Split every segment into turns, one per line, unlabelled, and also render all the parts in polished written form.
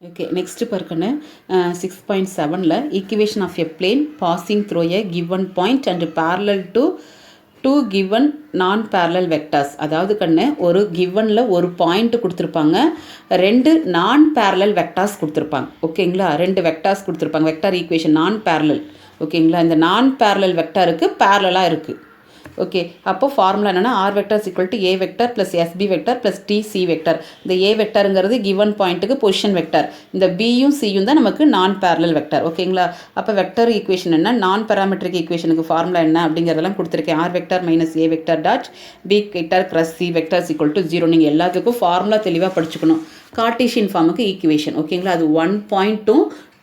Okay, next பார்க்கணும் 6.7ல equation of a plane passing through a given point and parallel to two given non-parallel vectors. அதாவது கண்ணு ஒரு givenல ஒரு point கொடுத்துருப்பாங்க, ரெண்டு non-parallel vectors கொடுத்துருப்பாங்க. ஓகேங்களா, ரெண்டு வெக்டார்ஸ் கொடுத்துருப்பாங்க, வெக்டார் ஈக்குவேஷன் நான் பேரலல். ஓகேங்களா, இந்த நான் பேரலல் வெக்டாருக்கு பேரலாக இருக்குது. ஓகே, அப்போ ஃபார்முலா என்னென்னா R vector equal to A vector plus s b vector plus t c vector. இந்த ஏ வெக்டருங்கிறது கிவன் பாயிண்ட்டுக்கு பொசிஷன் வெக்டர், இந்த பியும் சியும் தான் நமக்கு நான் பேரலல் வெக்டர். ஓகேங்களா, அப்போ வெக்டர் ஈக்குவேஷன் என்ன, நான் பேராமெட்ரிக் ஈக்குவேஷனுக்கு ஃபார்முலா என்ன அப்படிங்கிறதெல்லாம் கொடுத்துருக்கேன். R vector minus A vector dot B vector cross C vector equal to 0. நீங்கள் எல்லாத்துக்கும் ஃபார்முலா தெளிவாக படிச்சுக்கணும். கார்ட்டீசியன் ஃபார்முக்கு ஈக்குவேஷன். ஓகேங்களா, அது 1.2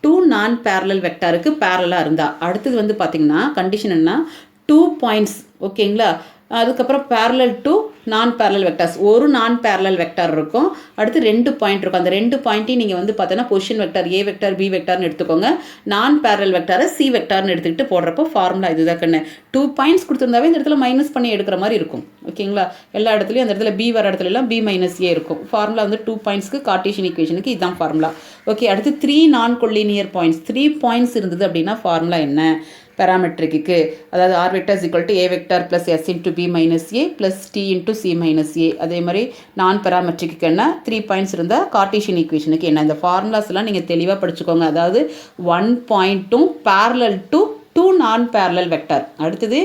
டூ நான் பேரலல் வெக்டருக்கு பேரலாக இருந்தால். அடுத்தது வந்து பார்த்திங்கன்னா கண்டிஷன் என்ன, 2 பாயிண்ட்ஸ். ஓகேங்களா, அதுக்கப்புறம் பேரலல் டு நான் பேரலல் வெக்டர்ஸ், ஒரு நான் பேரலல் வெக்டர் இருக்கும், அடுத்து 2 பாயிண்ட் இருக்கும். அந்த 2 பாயிண்ட்டையும் நீங்கள் வந்து பார்த்தோன்னா position vector A vector B வெக்டர்னு எடுத்துக்கோங்க, நான் பேரலல் வெக்டரை சி வெக்டர்னு எடுத்துக்கிட்டு போடுறப்போ ஃபார்முலா இதுதான் கண்ணு. 2 பாயிண்ட்ஸ் கொடுத்துருந்தாவே இந்த இடத்துல மைனஸ் பண்ணி எடுக்கிற மாதிரி இருக்கும். ஓகேங்களா, எல்லா இடத்துலையும் அந்த இடத்துல பி வர இடத்துல எல்லாம் பி மைனஸ் ஏ இருக்கும். ஃபார்முலா வந்து 2 பாயிண்ட்ஸ்க்கு கார்ட்டீசியன் ஈக்குவேஷனுக்கு இதுதான் ஃபார்முலா. ஓகே, அடுத்து 3 நான் கொலினியர் பாயிண்ட்ஸ். 3 பாயிண்ட்ஸ் இருந்தது அப்படின்னா ஃபார்முலா என்ன, பேராமெட்ரிக்கு, அதாவது R vector is equal to A vector plus S into B minus A plus T into C minus A. அதே மாதிரி நான் பேராமெட்ரிக்கு என்ன 3 பாயிண்ட்ஸ் இருந்தால் கார்ட்டீசியன் ஈக்குவேஷனுக்கு என்ன. இந்த ஃபார்முலாஸ்லாம் நீங்கள் தெளிவாக படிச்சுக்கோங்க. அதாவது 1.2 பேரலல் டு 2 நான் பேரலல் வெக்டர், அடுத்தது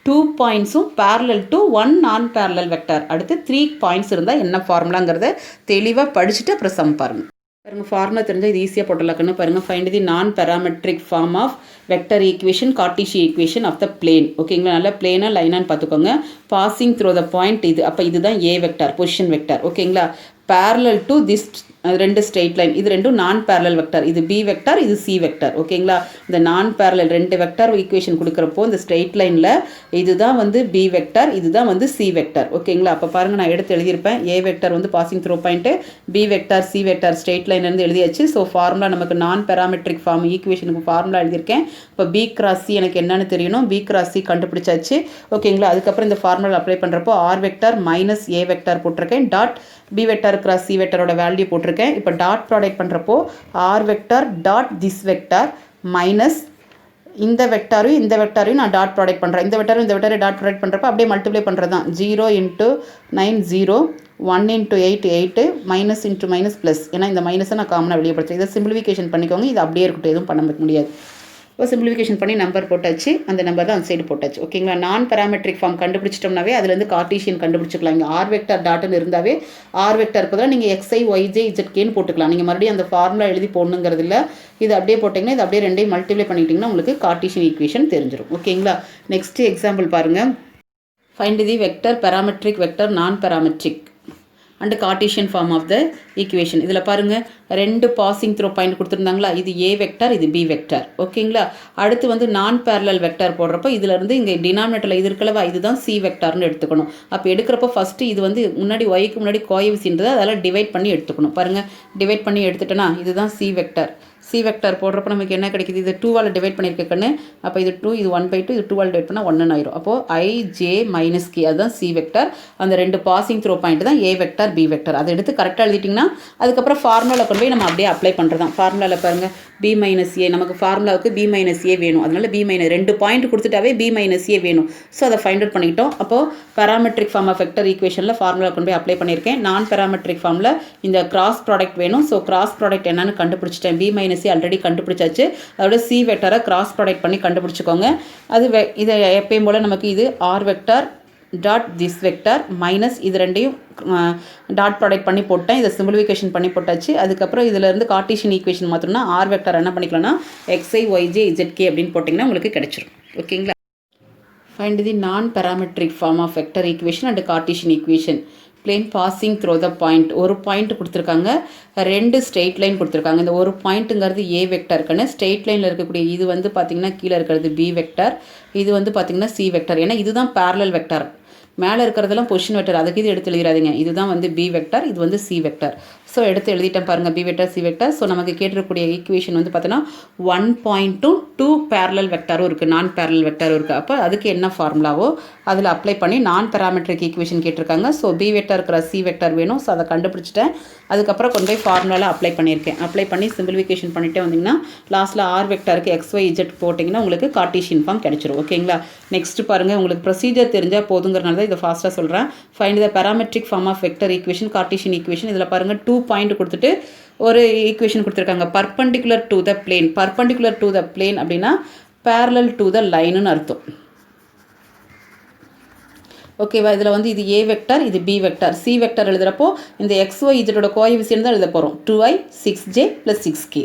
2 பாயிண்ட்ஸும் பேரலல் டு 1 நான் பேரலல் வெக்டர், அடுத்து 3 பாயிண்ட்ஸ் இருந்தால் என்ன ஃபார்முலாங்கிறத தெளிவாக படிச்சுட்டு அப்புறம் சம் பாருங்கள். பாருங்கள், ஃபார்முலா தெரிஞ்சால் இது ஈஸியாக போட்டலாக்குன்னு பாருங்கள். Find the non parametric form of vector equation Cartesian equation of the plane. ஓகேங்களா, நல்லா பிளேனாக லைனான்னு பார்த்துக்கோங்க. பாசிங் த்ரூ த பாயிண்ட் இது, அப்போ இதுதான் ஏ வெக்டர் பொசிஷன் வெக்டர். ஓகேங்களா, பேரலல் டு திஸ் ரெண்டு ஸ்ட்ரெயிட் லைன், இது ரெண்டும் நான் பேரலல் வெக்டர், இது பி வெக்டர் இது சி வெக்டர். ஓகேங்களா, இந்த நான் பேரலல் ரெண்டு வெக்டர் ஈக்குவேஷன் கொடுக்குறப்போ இந்த ஸ்ட்ரெயிட் லைனில் இதுதான் வந்து பி வெக்டர், இதுதான் வந்து சி வெக்டர். ஓகேங்களா, அப்போ பாருங்கள், நான் எடுத்து எழுதியிருப்பேன். ஏ வெக்டர் வந்து passing through point, B vector C vector straight லைன்லேருந்து எழுதியாச்சு. ஸோ ஃபார்முலா நமக்கு நான் பேராமெட்ரிக் ஃபார்ம் ஈக்குவேஷனுக்கு ஃபார்முலா எழுதியிருக்கேன். இப்போ பி கிராஸ் சி எனக்கு என்னென்னு தெரியணும், பி கிராஸ் சி கண்டுபிடிச்சாச்சு. ஓகேங்களா, அதுக்கப்புறம் இந்த ஃபார்முலா அப்ளை பண்ணுறப்போ R vector minus A vector போட்டிருக்கேன், dot B vector cross C வெக்டரோட வேல்யூ போட்டிருக்கேன். இப்போ டாட் ப்ராடக்ட் பண்ணுறப்போ R vector dot this vector minus இந்த வெக்டாரையும் இந்த வெக்டாரையும் நான் டாட் ப்ராடக்ட் பண்ணுறேன். இந்த வெக்டாரும் இந்த வெக்டாரை டாட் ப்ராடக்ட் பண்ணுறப்போ அப்படியே மல்டிப்ளை பண்ணுறது தான். 0 × 9 0, 1 × 8 8, மைனஸ் இன்ட்டு மைனஸ் ப்ளஸ். ஏன்னா இந்த மைனஸை நான் காமனாக வெளியே படித்தேன். இதை சிம்பிளிஃபிகேஷன் பண்ணிக்கோங்க, இது அப்படியே இருக்கட்டும், எதுவும் பண்ண முடியாது. இப்போ சிம்பிளிஃபிகேஷன் பண்ணி நம்பர் போட்டாச்சு, அந்த நம்பர் தான் அந்த சைடு போட்டாச்சு. ஓகேங்களா, நான் பேராமெட்ரிக் ஃபார்ம் கண்டுபிடிச்சிட்டோம்னாவே அதுலேருந்து கார்ட்டீசியன் கண்டுபிடிச்சிக்கலாம். இங்கே ஆர் வெக்டர் டாட்டுன்னு இருந்தாவே ஆர் வெக்டர் பதிலாக நீங்கள் எக்ஸ்ஐ ஒய்ஜே இஜெட்கேன்னு போட்டுக்கலாம். நீங்கள் மறுபடியும் அந்த ஃபார்முலா எழுதி போடணுங்கிறது இல்லை, இது அப்படியே போட்டிங்கன்னா இது அப்படியே ரெண்டையும் மல்டிப்ளை பண்ணிக்கிட்டிங்கன்னா உங்களுக்கு கார்ட்டீசியன் ஈக்குவேஷன் தெரிஞ்சிடும். ஓகேங்களா, நெக்ஸ்ட் எக்ஸாம்பிள் பாருங்கள். Find the vector parametric vector non parametric and Cartesian form of the equation. இதில் பாருங்கள், ரெண்டு பாசிங் த்ரோ பாயிண்ட் கொடுத்துருந்தாங்களா, இது ஏ வெக்டர் இது பி வெக்டர். ஓகேங்களா, அடுத்து வந்து நான் பேரலல் வெக்டர் போடுறப்போ இதிலேருந்து இங்கே டினாமினேட்டரில் இது இருக்கலவா, இதுதான் சி வெக்டர்னு எடுத்துக்கணும். அப்போ எடுக்கிறப்போ ஃபஸ்ட்டு இது வந்து முன்னாடி ஒய்க்கு முன்னாடி கோஎஃபிஷியன்ட் அதெல்லாம் டிவைட் பண்ணி எடுத்துக்கணும். பாருங்கள், டிவைட் பண்ணி எடுத்துட்டோன்னா இதுதான் சி வெக்டர். சி வெக்டர் போடுறப்போ நமக்கு என்ன கிடைக்குது, இது 2ஆல் டிவைட் பண்ணியிருக்கேன்னு, அப்போ இது 2, இது 1/2, இது 2ஆல் டிவைட் பண்ணால் 1 ஆயிரும். அப்போது ஐஜே மைனஸ் கே அதுதான் சி வெக்டர். அந்த ரெண்டு பாசிங் த்ரோ பாயிண்ட் தான் ஏ வெக்டர் பி வெக்டர். அதை எடுத்து கரெக்டாக எழுதிட்டிங்கன்னா அதுக்கப்புறம் ஃபார்முலாவில் கொண்டு போய் நம்ம அப்படியே அப்ளை பண்ணுறது தான். ஃபார்முலாவில் பாருங்கள், பி மைனஸ் ஏ, நமக்கு ஃபார்முலாவுக்கு பி மைனஸ் ஏ வேணும், அதனால் பி மைனஸ் 2 பாயிண்ட் கொடுத்துட்டாவே பி மைனஸ் ஏ வேணும். ஸோ அதை ஃபைண்ட் அவுட் பண்ணிக்கிட்டோம். அப்போது பேராமெட்ரிக் ஃபார்ம் ஆஃப் வெக்டர் ஈக்குவேஷனில் ஃபார்முலா கொண்டு போய் அப்ளை பண்ணியிருக்கேன். நான் பேராமெட்ரிக் ஃபார்மில் இந்த கிராஸ் ப்ராடக்ட் வேணும். ஸோ கிராஸ் ப்ராடக்ட் என்னன்னு கண்டுபிடிச்சிட்டேன், பி மைனஸ் ஏ ஆல்ரெடி கண்டுபிடிச்சாச்சு. அதோட சி வெக்டரை கிராஸ் ப்ராடக்ட் பண்ணி கண்டுபிடிச்சிக்கோங்க. அது இதை எப்பயும் போல் நமக்கு இது R vector dot this vector minus இது ரெண்டையும் டாட் ப்ராடக்ட் பண்ணி போட்டேன், இதை சிம்பிளிஃபிகேஷன் பண்ணி போட்டாச்சு. அதுக்கப்புறம் இதிலேருந்து கார்ட்டீசியன் ஈக்குவேஷன் மாற்றணும்னா ஆர் வெக்டர் என்ன பண்ணிக்கலாம்னா எக்ஸ்ஐ ஒய்ஜே இஜெட்கே அப்படின்னு போட்டிங்கன்னா உங்களுக்கு கிடைச்சிரும். ஓகேங்களா, find the non parametric form of vector equation and Cartesian equation. Plane passing through the point, ஒரு பாயிண்ட் கொடுத்துருக்காங்க, ரெண்டு ஸ்ட்ரெயிட் லைன் கொடுத்துருக்காங்க. இந்த ஒரு பாயிண்ட்டுங்கிறது ஏ வெக்டருக்குன்னு, ஸ்ட்ரெயிட் லைனில் இருக்கக்கூடிய இது வந்து பார்த்திங்கன்னா கீழே இருக்கிறது பி வெக்டர், இது வந்து பார்த்திங்கன்னா சி வெக்டர். ஏன்னா இதுதான் பேரலல் வெக்டர், மேலே இருக்கிறதெல்லாம் பொசிஷன் வெக்டர், அதுக்கு இது எடுத்து எழுதிடாதீங்க. இதுதான் வந்து பி வெக்டர், இது வந்து சி வெக்டர். ஸோ எடுத்து எழுதிட்டேன் பாருங்கள் B vector C vector. So நமக்கு கேட்டிருக்கக்கூடிய ஈக்குவேஷன் வந்து பார்த்தோன்னா 1 பாயிண்ட்டும் 2 பேரலல் வெக்டரும் இருக்குது, நான் பேரலல் வெக்டரும் இருக்குது. அப்போ அதுக்கு என்ன ஃபார்முலாவோ அதில் அப்ளை பண்ணி நான் பேராமெட்ரிக் ஈக்குவேஷன் கேட்டிருக்காங்க. ஸோ பி வெக்டர் இருக்கிற சி வெக்டர் வேணும். ஸோ அதை கண்டுபிடிச்சிட்டேன். அதுக்கப்புறம் கொண்டு போய் ஃபார்முலாவில் அப்ளை பண்ணியிருக்கேன். அப்ளை பண்ணி சிம்பிளிஃபிகேஷன் பண்ணிட்டே வந்தீங்கன்னா லாஸ்ட்டில் ஆர் வெக்டருக்கு XYZ போட்டிங்கன்னா உங்களுக்கு கார்ட்டீசியன் ஃபார்ம் கிடைச்சிரும். ஓகேங்களா? நெக்ஸ்ட் பாருங்கள், உங்களுக்கு ப்ரொசீஜர் தெரிஞ்சால் போதுங்கிறனால தான் இதை ஃபாஸ்ட்டாக சொல்கிறேன். Find the parametric form of vector equation Cartesian equation. இதில் பாருங்கள் 2 பாயிண்ட் கொடுத்துட்டு ஒரு ஈக்குவேஷன் கொடுத்துருக்காங்க. Perpendicular to the plane. Perpendicular to the plane அப்படின்னா பேரலல் டு த லைனுன்னு அர்த்தம். ஓகேவா? இதில் வந்து இது ஏ வெக்டர், இது பி வெக்டர். சி வெக்டர் எழுதுகிறப்போ இந்த XYZ கோஎஃபிஷியன்ட் தான் எழுத போகிறோம். 2i 6j + 6k.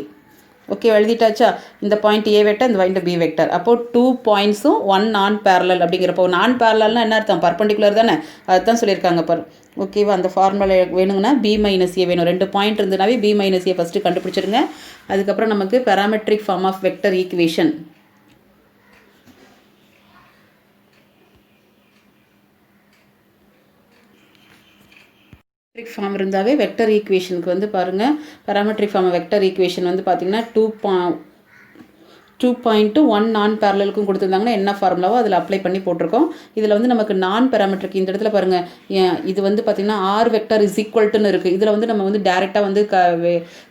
ஓகே, எழுதிட்டாச்சா? இந்த பாயிண்ட் ஏ வெக்டர், இந்த பாயிண்ட் பி வெக்டர். அப்போது 2 பாயிண்ட்ஸும் 1 நான் பேரலல் அப்படிங்கிறப்போ நான் பேரலல்னா என்ன அர்த்தம்? பர்பண்டிகுலர் தானே, அதுதான் சொல்லியிருக்காங்க. ஓகேவா? அந்த ஃபார்முலா வேணுங்கன்னா B - A வேணும். 2 பாயிண்ட் இருந்ததுனாவே B - A ஃபஸ்ட்டு கண்டுபிடிச்சிருங்க. அதுக்கப்புறம் நமக்கு parametric form of vector equation form இருந்தாவே வெக்டர் ஈக்குவேஷனுக்கு வந்து பாருங்கள், பேராமெட்ரிக் ஃபார்ம் வெக்டர் ஈக்குவேஷன் வந்து பார்த்திங்கன்னா 2.1 நான் பேரலலுக்கும் கொடுத்துருந்தாங்கன்னா என்ன ஃபார்முலாவோ அதில் அப்ளை பண்ணி போட்டிருக்கோம். இதில் வந்து நமக்கு நான் பேராமெட்ரிக் இந்த இடத்துல பாருங்கள், இது வந்து பார்த்திங்கன்னா ஆர் வெக்டர் இஸ் ஈக்குவல்ட்டுன்னு இருக்குது. இதில் வந்து நம்ம வந்து டேரெக்டாக வந்து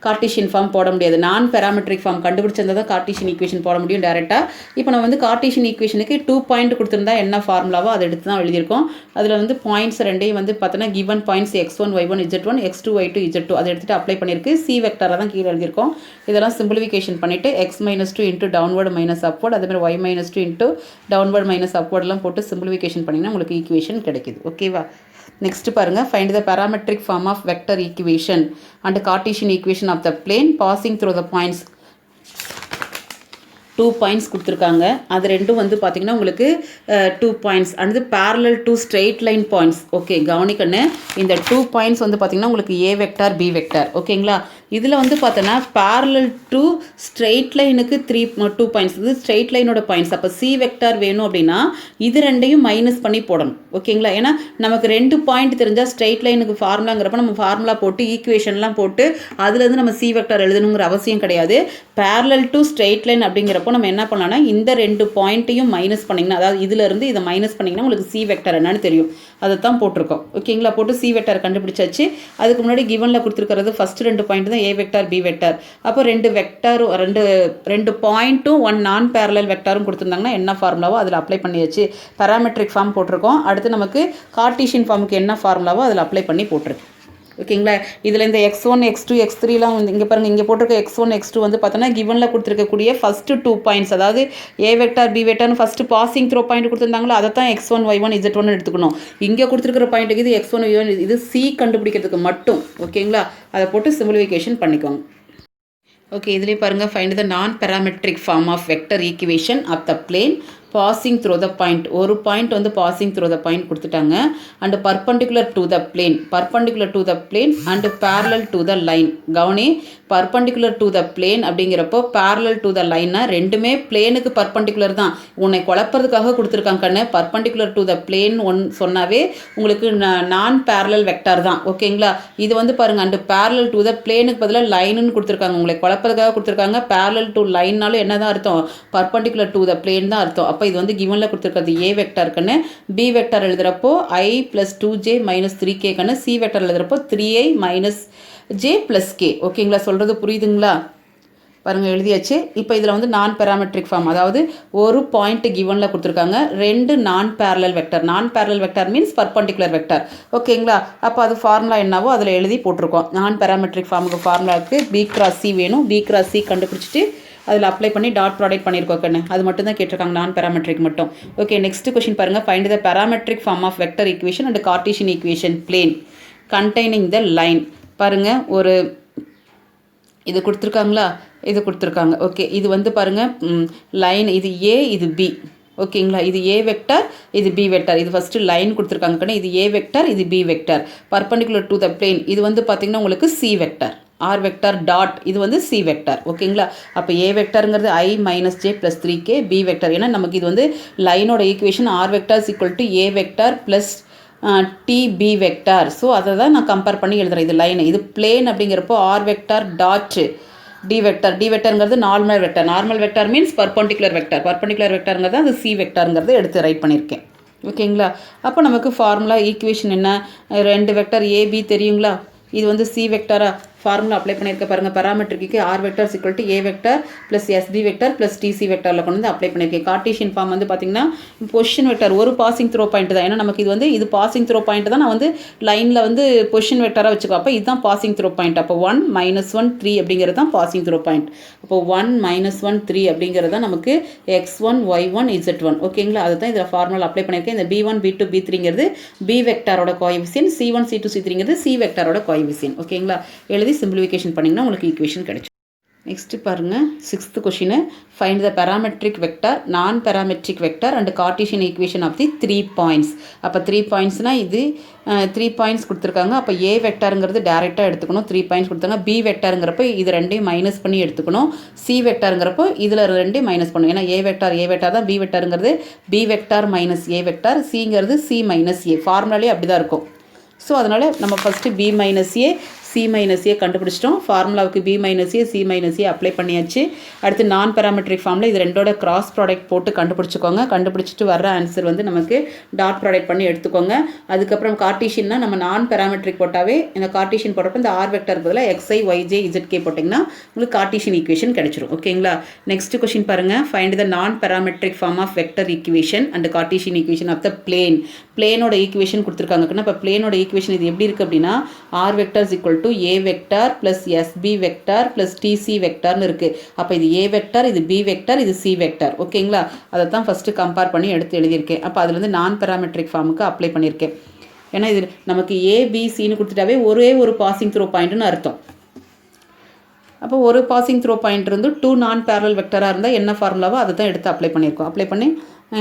கார்ட்டீசியன் ஃபார்ம் போட முடியாது. நான் பேராமெட்ரிக் ஃபார்ம் கண்டுபிடிச்சிருந்தா தான் கார்ட்டீசியன் ஈக்குவேஷன் போட முடியும் டேரெக்டாக. இப்போ நம்ம வந்து கார்ட்டீசியன் ஈக்குவேஷனுக்கு 2 பாயிண்ட் கொடுத்துருந்தா என்ன ஃபார்முலாவோ அதை எடுத்து தான் எழுதியிருக்கோம். அதில் வந்து பாயிண்ட்ஸ் ரெண்டையும் வந்து பார்த்தோன்னா given points x1 y1 z1 x2 y2 z2 அதை எடுத்துகிட்டு அப்ளை பண்ணியிருக்கு. சி வெக்டரை தான் கீழே எழுதியிருக்கோம். இதெல்லாம் சிம்பிளிஃபிகேஷன் பண்ணிவிட்டு x - 2 into downward minus upward, அதே மாதிரி y - 2 இன்ட்டு டவுன்வர்ட் மைனஸ் அப்வர்ட்லாம் போட்டு சிம்பிளிஃபிகேஷன் பண்ணிங்கன்னா உங்களுக்கு ஈக்குவேஷன் கிடைக்குது. ஓகேவா? நெக்ஸ்ட் பாருங்கள், find the parametric form of vector equation and Cartesian equation of the plane passing through the points. 2 points கொடுத்துருக்காங்க. அது ரெண்டும் வந்து பார்த்திங்கன்னா உங்களுக்கு 2 points and parallel to straight line points. Okay, கவனிக்கணும். இந்த 2 பாயிண்ட்ஸ் வந்து பார்த்திங்கன்னா உங்களுக்கு ஏ வெக்டார் பி வெக்டார். ஓகேங்களா? இதில் வந்து பார்த்தோன்னா பேரலல் டு ஸ்ட்ரெயிட் லைனுக்கு 2 பாயிண்ட்ஸ். இது ஸ்ட்ரெயிட் லைனோட பாயிண்ட்ஸ். அப்போ சி வெக்டார் வேணும் அப்படின்னா இது ரெண்டையும் மைனஸ் பண்ணி போடணும். ஓகேங்களா? ஏன்னா நமக்கு 2 பாயிண்ட் தெரிஞ்சால் ஸ்ட்ரெயிட் லைனுக்கு ஃபார்முலாங்கிறப்ப நம்ம ஃபார்முலா போட்டு ஈக்குவேஷன்லாம் போட்டு அதுலேருந்து நம்ம சி வெக்டார் எழுதணுங்கிற அவசியம் கிடையாது. பேரலல் டு ஸ்ட்ரெயிட் லைன் அப்படிங்கிறப்போ நம்ம என்ன பண்ணலாம்னா இந்த 2 பாயிண்ட்டையும் மைனஸ் பண்ணிங்கன்னா, அதாவது இதிலிருந்து இதை மைனஸ் பண்ணிங்கன்னா உங்களுக்கு சி வெக்டார் என்னன்னு தெரியும். அதை தான் போட்டிருக்கோம். ஓகேங்களா? போட்டு சி வெக்டார் கண்டுபிடிச்சாச்சு. அதுக்கு முன்னாடி கிவனில் கொடுத்துருக்கிறது ஃபஸ்ட்டு 2 பாயிண்ட் தான் ஏ வெக்டார் பி வெக்டார். அப்போ 2 வெக்டாரும் 2 பாயிண்ட்டும் 1 நான் பேரலல் வெக்டாரும் கொடுத்துருந்தாங்கன்னா என்ன ஃபார்முலாவோ அதில் அப்ளை பண்ணியாச்சு. பேராமெட்ரிக் ஃபார்ம் போட்டிருக்கோம். அடுத்து நமக்கு கார்ட்டீசியன் ஃபார்முக்கு என்ன ஃபார்முலாவோ அதில் அப்ளை பண்ணி போட்டிருக்கு. ஓகேங்களா? இதில் இந்த x1 x2 x3லாம் வந்து இங்கே பாருங்கள், இங்கே போட்டிருக்க x1 x2 வந்து பார்த்தோன்னா கிவனில் கொடுத்துருக்கக்கூடிய ஃபஸ்ட்டு 2 பாயிண்ட்ஸ், அதாவது ஏ வெக்டார் பி வெக்டார்னு ஃபஸ்ட்டு பாசிங் த்ரோ பாயிண்ட் கொடுத்துருந்தாங்களோ அதை தான் x1 y1 z1 எடுத்துக்கணும். இங்கே கொடுத்துருக்கிற பாயிண்ட்டுக்கு இது x1 y1 இது சி கண்டுபிடிக்கிறதுக்கு மட்டும். ஓகேங்களா? அதை போட்டு சிம்பிளிஃபிகேஷன் பண்ணிக்கோங்க. ஓகே, இதுலேயே பாருங்கள், find the non parametric form of vector equation of the plane passing through the point. ஒரு பாயிண்ட் வந்து பாசிங் த்ரூ த பாயிண்ட் கொடுத்துட்டாங்க. And perpendicular to the plane, perpendicular to the plane and parallel to the line. கவனி, perpendicular to the plane அப்படிங்கிறப்போ parallel to the லைன்னா ரெண்டுமே பிளேனுக்கு perpendicular தான். உன்னை குழப்பறதுக்காக கொடுத்துருக்காங்க கண்ணு. பர்பண்டிகுலர் டு த பிளேன் சொன்னாவே உங்களுக்கு நான் பேரலல் வெக்டார் தான். ஓகேங்களா? இது வந்து பாருங்கள், அண்ட் பேரலல் டு த பிளேனுக்கு பதிலாக லைனுன்னு கொடுத்துருக்காங்க. உங்களை குழப்பறதுக்காக கொடுத்துருக்காங்க. பேரலல் டு லைன்னாலும் என்ன தான் அர்த்தம்? பர்பண்டிகுலர் டு த பிளேன் தான் அர்த்தம். அப்போ இது வந்து கிவனில் கொடுத்துருக்கிறது ஏ வெக்டாருக்குன்னு. பி வெக்டார் எழுதுகிறப்போ i + 2j - 3k கண்ணு. சி வெக்டார் எழுதுகிறப்போ 3i - j + k. ஓகேங்களா? சொல்கிறது புரியுதுங்களா? பாருங்கள், எழுதியாச்சு. இப்போ இதில் வந்து நான் பேராமெட்ரிக் ஃபார்ம், அதாவது ஒரு பாயிண்ட் கிவனில் கொடுத்துருக்காங்க, 2 நான் பேரலல் வெக்டர். நான் parallel vector means perpendicular vector. ஓகேங்களா? அப்போ அது ஃபார்முலா என்னவோ அதில் எழுதி போட்டிருக்கோம். நான் பேராமெட்ரிக் ஃபார்முக்கு ஃபார்முலாவுக்கு B × C வேணும். B × C கண்டுபிடிச்சிட்டு அதில் அப்ளை பண்ணி டாட் ப்ராடக்ட் பண்ணியிருக்கோம் கண்ணு. அது மட்டும் தான் கேட்டிருக்காங்க, நான் பேராமெட்ரிக் மட்டும். ஓகே, நெக்ஸ்ட் கொஸ்டின் பாருங்கள், find the parametric form of vector equation and Cartesian equation plane containing the line. பாருங்கள், ஒரு இது கொடுத்துருக்காங்களா? இது கொடுத்துருக்காங்க. ஓகே, இது வந்து பாருங்கள் லைன், இது ஏ இது பி. ஓகேங்களா? இது ஏ வெக்டர் இது பி வெக்டர். இது ஃபஸ்ட்டு லைன் கொடுத்துருக்காங்க கண்ணு. இது ஏ வெக்டர் இது B vector. Perpendicular to the plane இது வந்து பார்த்திங்கன்னா உங்களுக்கு C vector. R vector dot இது வந்து சி வெக்டர். ஓகேங்களா? அப்போ ஏ வெக்டருங்கிறது i - j + 3k. B vector ஏன்னா நமக்கு இது வந்து லைனோட equation R vector = A vector plus T B vector. So அதை தான் நான் கம்பேர் பண்ணி எழுதுகிறேன். இது லைன், இது பிளேன் அப்படிங்கிறப்போ R vector dot T vector. T வெக்டார்ங்கிறது normal vector. Normal vector means perpendicular vector. Perpendicular வெக்டாருங்கிறது அது சி வெக்டாருங்கிறது எடுத்து ரைட் பண்ணியிருக்கேன். ஓகேங்களா? அப்போ நமக்கு ஃபார்முலா ஈக்குவேஷன் என்ன, 2 வெக்டார் ஏபி தெரியுங்களா? இது வந்து சி வெக்டாரா? ஃபார்முலா அப்ளை பண்ணியிருக்க பாருங்கள். Parametric R vector equal to A vector plus S B vector plus T C வெக்டாரில் கொண்டு வந்து அப்ளை பண்ணியிருக்கேன். கார்ட்டீசியன் ஃபார்ம் வந்து பார்த்திங்கன்னா பொசிஷன் வெக்டார் ஒரு பாசிங் த்ரோ பாயிண்ட் தான். ஏன்னா நமக்கு இது பாசிங் த்ரோ பாயிண்ட் தான். நான் வந்து லைனில் வந்து பொசிஷன் வெக்டாராக வச்சுக்கோ. அப்போ இதுதான் பாசிங் த்ரோ பாயிண்ட். அப்போ 1 -1 3 அப்படிங்கிறது தான் பாசிங் த்ரோ பாயிண்ட். அப்போ 1 -1 3 அப்படிங்கிறது தான் நமக்கு x1 y1 z1. ஓகேங்களா? அதை தான் இதில் ஃபார்முலா அப்ளை பண்ணியிருக்கேன். இந்த b1 b2 b3ங்கிறது பி வெக்டாரோட கோஎஃபிஷியன்ட், c1 c2 c3ங்கிறது சி வெக்டாரோட கோஎஃபிஷியன்ட். ஓகேங்களா? எழுதி சிம்பிளிஃபிகேஷன் பண்ணிங்கன்னா உங்களுக்கு ஈக்குவேஷன் கிடைக்கும். நெக்ஸ்ட் பாருங்கள், 6th question. Find the parametric vector, non parametric vector and Cartesian equation of the 3 points. அப்போ 3 பாயிண்ட்ஸ்னால் இது 3 பாயிண்ட்ஸ் கொடுத்துருக்காங்க. அப்போ ஏ வெக்டாருங்கிறது டேரெக்டாக எடுத்துக்கணும். 3 பாயிண்ட்ஸ் கொடுத்தாங்க. பி வெக்டாருங்கிறப்போ இது ரெண்டையும் மைனஸ் பண்ணி எடுத்துக்கணும். சி வெக்டாருங்கிறப்போ இதில் ரெண்டையும் மைனஸ் பண்ணணும். ஏன்னா ஏ வெக்டார் தான், பி வெக்டாருங்கிறது B vector minus A vector, சிங்கிறது சி மைனஸ் ஏ. ஃபார்முலாலே அப்படி தான் இருக்கும். ஸோ அதனால் நம்ம first B minus A C minus A கண்டுபிடிச்சிட்டோம். ஃபார்முலாவுக்கு B minus A C minus A apply பண்ணியாச்சு. அடுத்து நான் பேராமெட்ரிக் ஃபார்மில் இது ரெண்டோட கிராஸ் ப்ராடக்ட் போட்டு கண்டுபிடிச்சிக்கோங்க. கண்டுபிடிச்சிட்டு வர்ற ஆன்சர் வந்து நமக்கு டாட் ப்ராடக்ட் பண்ணி எடுத்துக்கோங்க. அதுக்கப்புறம் கார்ட்டீசியன்னா நம்ம நான் பேராமெட்ரிக் போட்டாவே இந்த கார்ட்டீசியன் போட்டப்போ இந்த ஆர் வெக்டர் பதிலாக எக்ஸ்ஐ ஒய்ஜே இசட்கே போட்டிங்கன்னா உங்களுக்கு கார்ட்டீசியன் ஈக்குவேஷன் கிடைச்சிரும். ஓகேங்களா? நெக்ஸ்ட் கொஸ்டின் பாருங்கள். Find the non parametric form of vector equation and Cartesian equation of the plane. பிளேனோட ஈக்குவேஷன் கொடுத்துருக்காங்க. இப்போ பிளேனோட ஈக்குவேஷன் இது எப்படி இருக்குது அப்படின்னா R vectors equal to A vector plus S B vector plus T C வெக்டார்னு இருக்குது. அப்போ இது ஏ வெக்டார், இது பி வெக்டார், இது சி வெக்டார். ஓகேங்களா? அதை தான் ஃபஸ்ட்டு கம்பேர் பண்ணி எடுத்து எழுதியிருக்கேன். அப்போ அதுலேருந்து நான் பேராமெட்ரிக் ஃபார்முக்கு அப்ளை பண்ணியிருக்கேன். ஏன்னா இது நமக்கு ஏபிசின்னு கொடுத்துட்டாவே ஒரே ஒரு பாசிங் த்ரோ பாயிண்ட்டுன்னு அர்த்தம். அப்போ ஒரு பாசிங் த்ரோ பாயிண்ட் இருந்து 2 நான் பேரலல் வெக்டராக இருந்தால் என்ன ஃபார்முலாவோ அதை தான் எடுத்து அப்ளை பண்ணியிருக்கோம். அப்ளை பண்ணி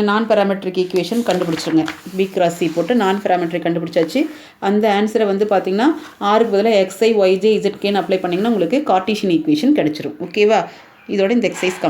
நான் பேராமெட்ரிக் ஈக்குவேஷன் கண்டுபிடிச்சிருங்க. பி கிராஸ் சி போட்டு நான் பேராமெட்ரிக் கண்டுபிடிச்சாச்சு. அந்த ஆன்சரை வந்து பார்த்தீங்கன்னா ஆருக்கு பதிலாக எக்ஸ்ஐ ஒய்ஜே இசட்கேன்னு அப்ளை பண்ணிங்கன்னா உங்களுக்கு கார்ட்டீசியன் ஈக்குவேஷன் கிடைச்சிரும். ஓகேவா? இதோட இந்த எக்ஸசைஸ்